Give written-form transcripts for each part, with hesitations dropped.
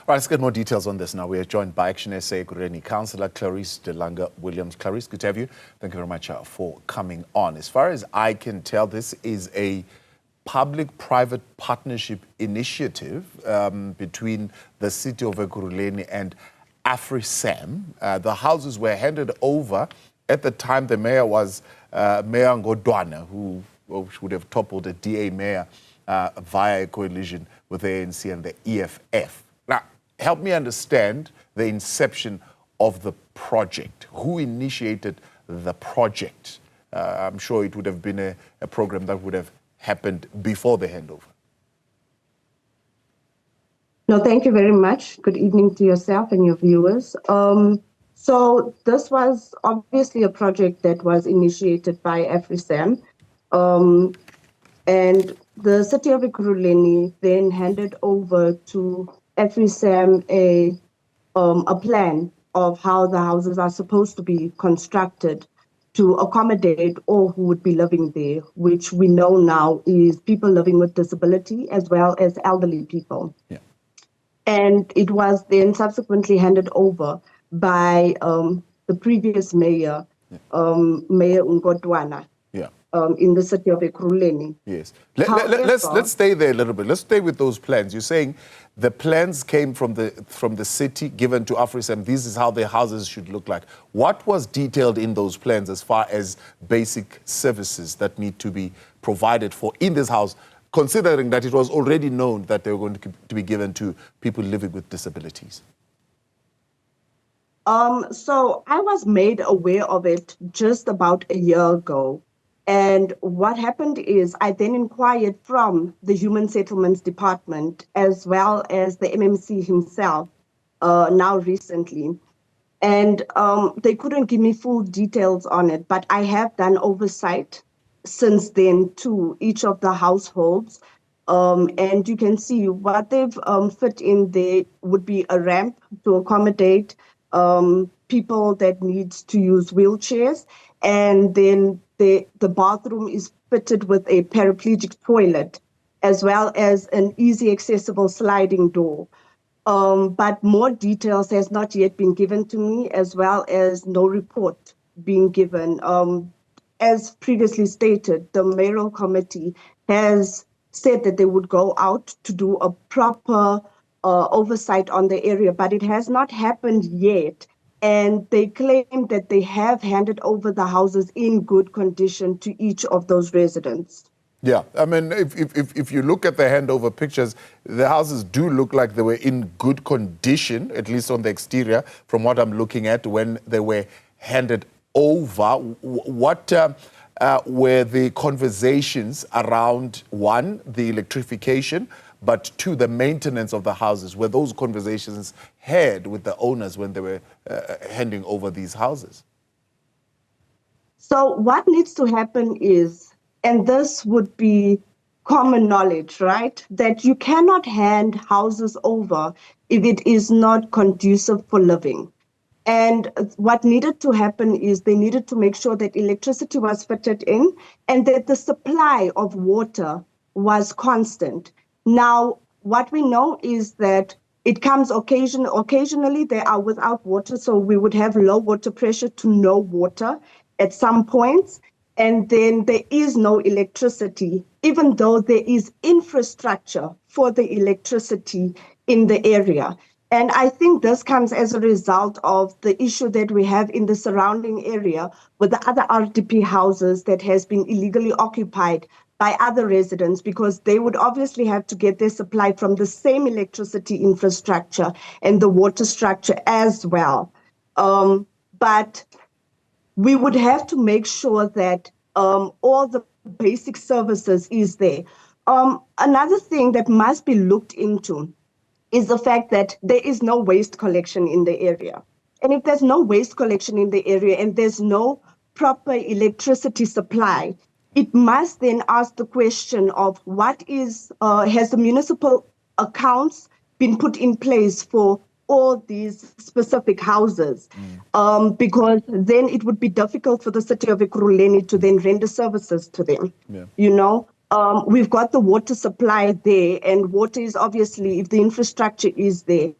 Right, let's get more details on this now. We are joined by ActionSA Ekurhuleni Councillor Clarise de Lange-Williams. Clarise, good to have you. Thank you very much for coming on. As far as I can tell, this is a public-private partnership initiative between the city of Ekurhuleni and AfriSam. The houses were handed over at the time the mayor was Mayor Ngodwana, who would have toppled a DA mayor via a coalition with the ANC and the EFF. Now, help me understand the inception of the project. Who initiated the project? I'm sure it would have been a program that would have happened before the handover. No, thank you very much. Good evening to yourself and your viewers. So this was obviously a project that was initiated by AfriSam, and the city of Ekurhuleni then handed over to AfriSam a plan of how the houses are supposed to be constructed to accommodate all who would be living there, which we know now is people living with disability as well as elderly people. Yeah. And it was then subsequently handed over by the previous mayor, Mayor Ngodwana, in the city of Ekurhuleni. Yes. Let's stay there a little bit. Let's stay with those plans. You're saying the plans came from the city, given to AfriSam. This is how their houses should look like. What was detailed in those plans as far as basic services that need to be provided for in this house, considering that it was already known that they were going to be given to people living with disabilities? So I was made aware of it just about a year ago. And what happened is I then inquired from the Human Settlements Department as well as the MMC himself now recently. And they couldn't give me full details on it, but I have done oversight since then to each of the households. And you can see what they've fit in there would be a ramp to accommodate people that need to use wheelchairs. And then the bathroom is fitted with a paraplegic toilet, as well as an easy accessible sliding door. But more details has not yet been given to me, as well as no report being given. As previously stated, the mayoral committee has said that they would go out to do a proper oversight on the area, but it has not happened yet. And they claim that they have handed over the houses in good condition to each of those residents. Yeah, I mean, if you look at the handover pictures, the houses do look like they were in good condition, at least on the exterior, from what I'm looking at when they were handed over. What were the conversations around, one, the electrification, but two, the maintenance of the houses? Were those conversations had with the owners when they were handing over these houses? So what needs to happen is, and this would be common knowledge, right, that you cannot hand houses over if it is not conducive for living. And what needed to happen is they needed to make sure that electricity was fitted in and that the supply of water was constant. Now, what we know is that it comes occasionally they are without water, so we would have low water pressure to no water at some points, and then there is no electricity, even though there is infrastructure for the electricity in the area. And I think this comes as a result of the issue that we have in the surrounding area with the other RDP houses that has been illegally occupied by other residents, because they would obviously have to get their supply from the same electricity infrastructure and the water structure as well. But we would have to make sure that all the basic services is there. Another thing that must be looked into is the fact that there is no waste collection in the area. And if there's no waste collection in the area and there's no proper electricity supply, it must then ask the question of what is, has the municipal accounts been put in place for all these specific houses? Because then it would be difficult for the city of Ekurhuleni to then render services to them, you know? We've got the water supply there, and water is obviously, if the infrastructure is there,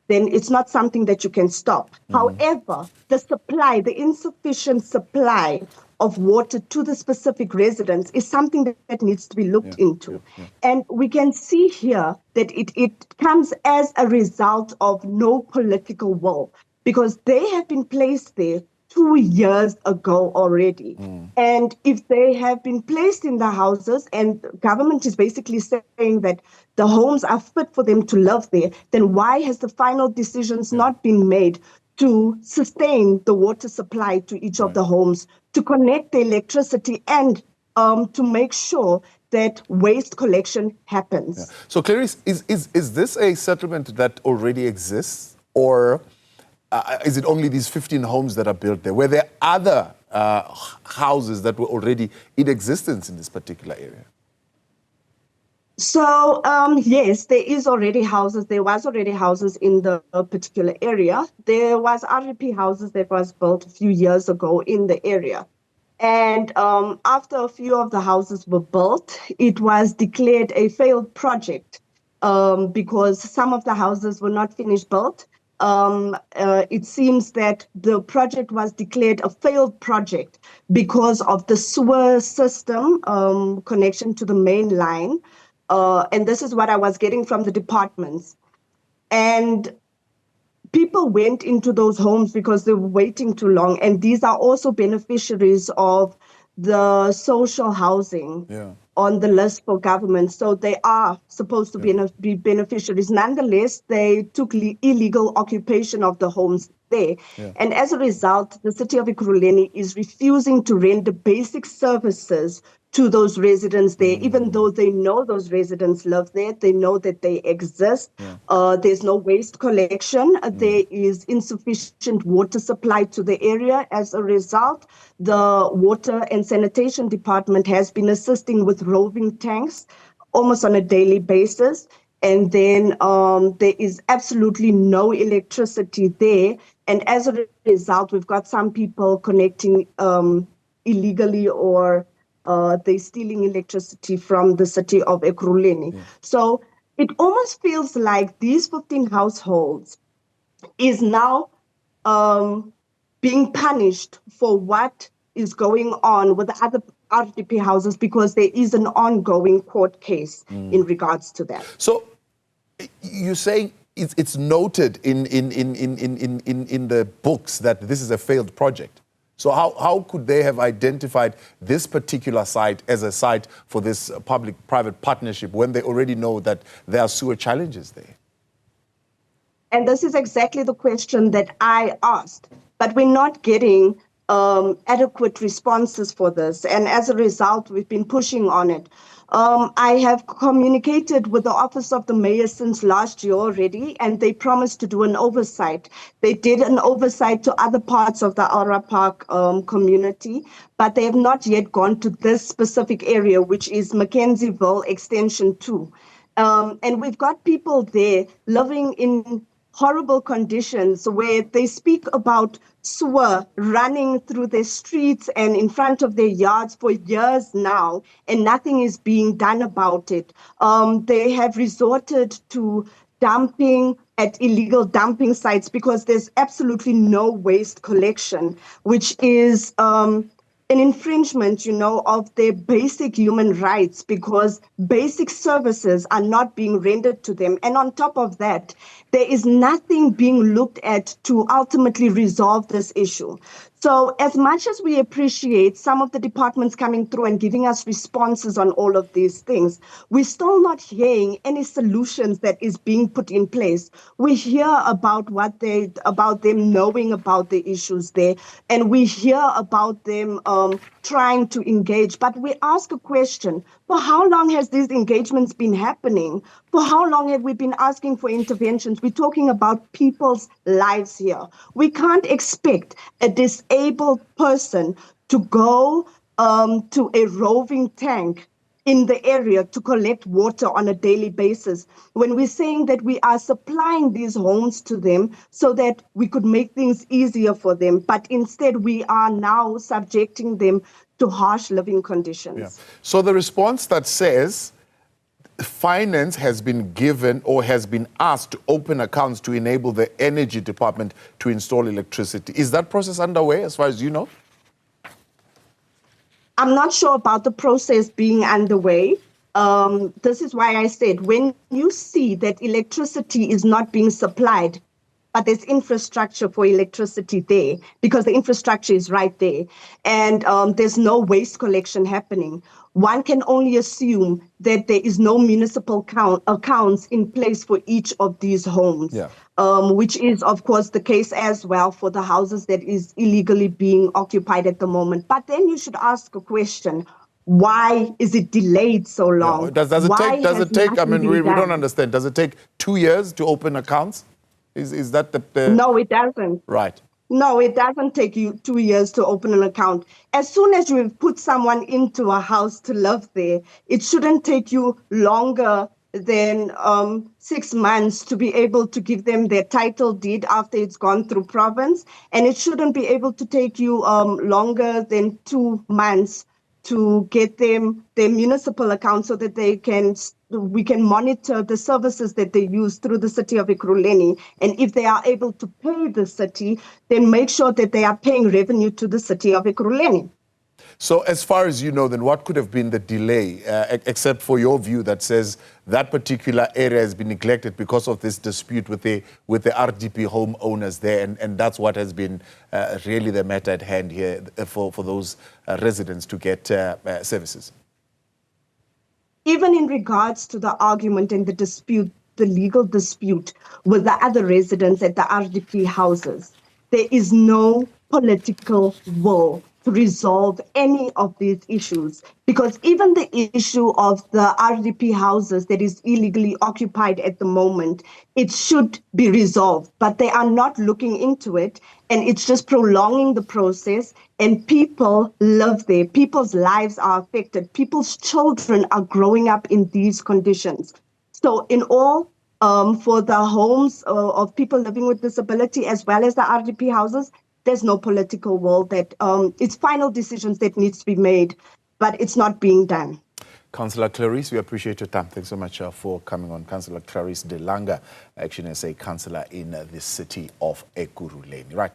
then it's not something that you can stop. However, the supply, the insufficient supply of water to the specific residents is something that needs to be looked into. And we can see here that it comes as a result of no political will, because they have been placed there 2 years ago already. And if they have been placed in the houses and government is basically saying that the homes are fit for them to live there, then why has the final decisions not been made to sustain the water supply to each of the homes, to connect the electricity, and to make sure that waste collection happens? So Clarise, is this a settlement that already exists, or is it only these 15 homes that are built there? Were there other houses that were already in existence in this particular area? So, yes, there is already houses. There was already houses in the particular area. There was RDP houses that was built a few years ago in the area. And after a few of the houses were built, it was declared a failed project because some of the houses were not finished built. It seems that the project was declared a failed project because of the sewer system connection to the main line. And this is what I was getting from the departments. And people went into those homes because they were waiting too long. And these are also beneficiaries of the social housing on the list for government. So they are supposed to be beneficiaries. Nonetheless, they took illegal occupation of the homes there. And as a result, the city of Ekurhuleni is refusing to render basic services to those residents there, even though they know those residents live there, they know that they exist. There's no waste collection. There is insufficient water supply to the area. As a result, the water and sanitation department has been assisting with roving tanks almost on a daily basis. And then there is absolutely no electricity there. And as a result, we've got some people connecting illegally, or they're stealing electricity from the city of Ekurhuleni. So it almost feels like these 15 households is now being punished for what is going on with the other RDP houses, because there is an ongoing court case in regards to that. So you're saying it's noted in the books that this is a failed project. So how could they have identified this particular site as a site for this public-private partnership when they already know that there are sewer challenges there? And this is exactly the question that I asked, but we're not getting adequate responses for this. And as a result, we've been pushing on it. I have communicated with the Office of the Mayor since last year already, and they promised to do an oversight. They did an oversight to other parts of the Aura Park community, but they have not yet gone to this specific area, which is Mackenzieville Extension 2. And we've got people there living in horrible conditions where they speak about sewer running through their streets and in front of their yards for years now, and nothing is being done about it. They have resorted to dumping at illegal dumping sites because there's absolutely no waste collection, which is an infringement, of their basic human rights, because basic services are not being rendered to them. And on top of that, there is nothing being looked at to ultimately resolve this issue. So as much as we appreciate some of the departments coming through and giving us responses on all of these things, we're still not hearing any solutions that is being put in place. We hear about about them knowing about the issues there, and we hear about them trying to engage. But we ask a question: for how long has these engagements been happening? For how long have we been asking for interventions? We're talking about people's lives here. We can't expect a disabled person to go to a roving tank in the area to collect water on a daily basis, when we're saying that we are supplying these homes to them so that we could make things easier for them, but instead we are now subjecting them to harsh living conditions. Yeah. So the response that says finance has been given or has been asked to open accounts to enable the energy department to install electricity. Is that process underway as far as you know? I'm not sure about the process being underway. This is why I said, when you see that electricity is not being supplied, but there's infrastructure for electricity there, because the infrastructure is right there, and there's no waste collection happening, one can only assume that there is no municipal accounts in place for each of these homes. Yeah. Which is, of course, the case as well for the houses that is illegally being occupied at the moment. But then you should ask a question. Why is it delayed so long? Yeah. Does it take, I mean, we don't understand. Does it take 2 years to open accounts? Is that the... No, it doesn't. Right. No, it doesn't take you 2 years to open an account. As soon as you put someone into a house to live there, it shouldn't take you longer than 6 months to be able to give them their title deed after it's gone through province. And it shouldn't be able to take you longer than 2 months to get them their municipal account so that we can monitor the services that they use through the city of Ekurhuleni. And if they are able to pay the city, then make sure that they are paying revenue to the city of Ekurhuleni. So as far as you know, then what could have been the delay, except for your view that says that particular area has been neglected because of this dispute with the RDP homeowners there, and that's what has been really the matter at hand here for those residents to get services? Even in regards to the argument and the dispute, the legal dispute with the other residents at the RDP houses, there is no political will to resolve any of these issues, because even the issue of the RDP houses that is illegally occupied at the moment, it should be resolved, but they are not looking into it, and it's just prolonging the process, and people live there. People's lives are affected. People's children are growing up in these conditions. So in all, for the homes of people living with disability as well as the RDP houses, there's no political will. That it's final decisions that needs to be made, but it's not being done. Councillor Clarise, we appreciate your time. Thanks so much for coming on. Councillor Clarise de Lange, ActionSA councillor in the city of Ekurhuleni. Right.